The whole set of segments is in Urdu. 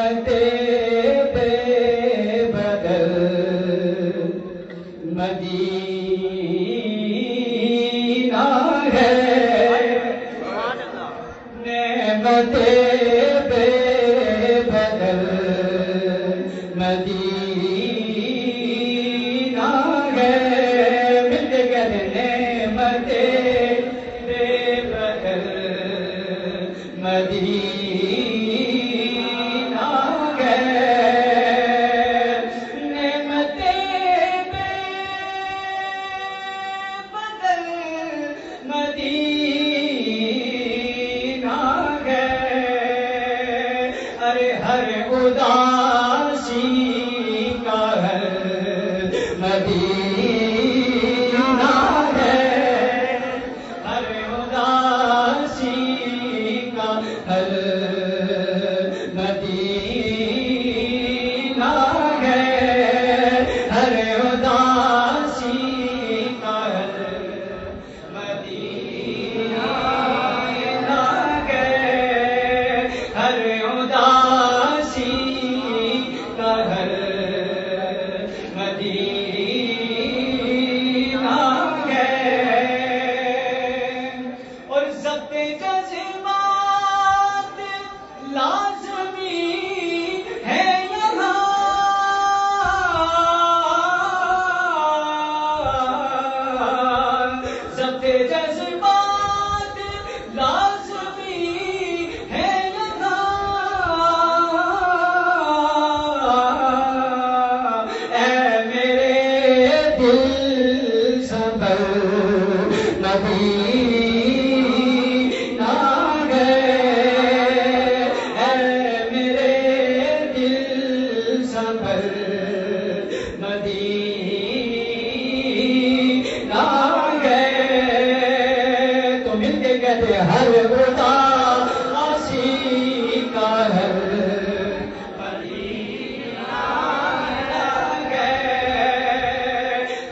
نعمت بے بدل مدینہ ہے، نعمت بے بدل مدینہ ہے، مل کر نعمت بے بدل مدینہ ہے، نعمت بے بدل مدینہ ہے، ارے ہر اداسی کا ہر مدینہ ہے، ہر اداسی کا ہر مدینہ ہے، ہر اداسی کا ہر مدینہ ہے، ہر اداسی کا ہر مدینہ ہے، اور ضبط جذبات لازمی ہے یہاں، ضبط جذبات لازمی ہے یہاں، اے میرے دل سنبھل مدینہ ہے، اے میرے دل سنبھل مدینہ ہے، تو مل کے کہتے ہر اداسی کا ہر مدینہ ہے،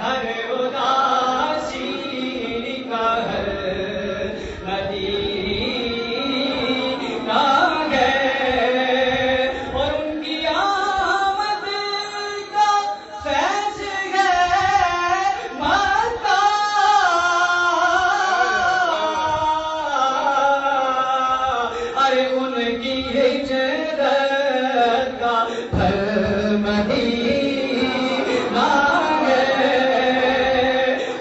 ہر اداسی کا ہر مدینہ ہے، اور ان کی آمد کا فیض ہے متا، ارے ان کی ہجرت کا پھل مدینہ ہے،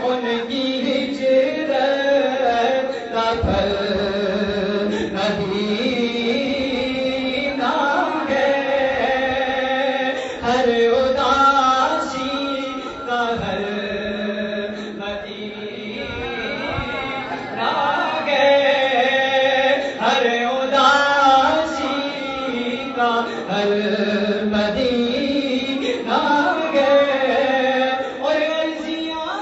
ان کی ہجرت کا پھل مدینہ ہے، ہر اداسی کا ہر مدینہ ہے، ہر اداسی کا ہر مدینہ ہے، اور عرضیاں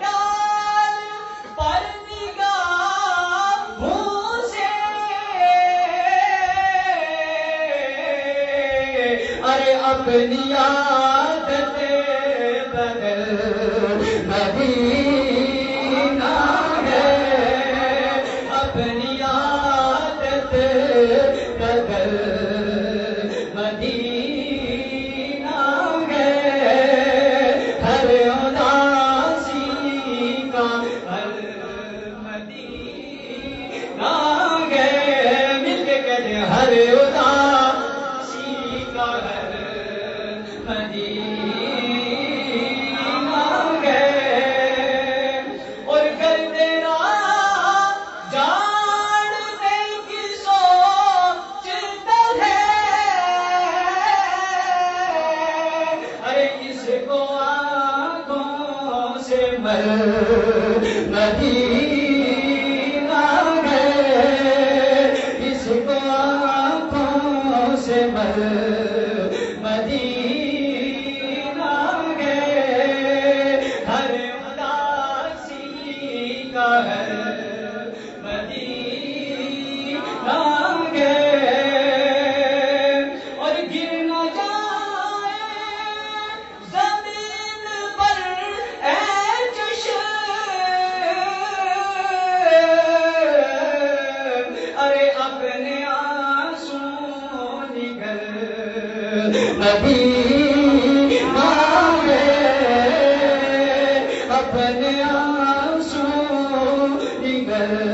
ڈال پر نگاہوں سے، ارے اپنی عادت بدل مدینہ ہے، اپنی عادت بدل مدینہ ہے، ہر اداسی کا ہر مدینہ ہے، مل کے کہتے ہر اداسی کا ہر مدینہ ہے، اور گر تیرا جاننے کی سوچتا ہے، ارے اس کو آنکھوں سے مر مدینہ ہے، اس کو آنکھوں سے مر مدینہ ہے، ہر اداسی کا ہر مدینہ ہے، اور گر نہ جائے زمین پر اے چشم، ارے اپنے آنسو نگل نبی مانگے اپنے آنسو نگل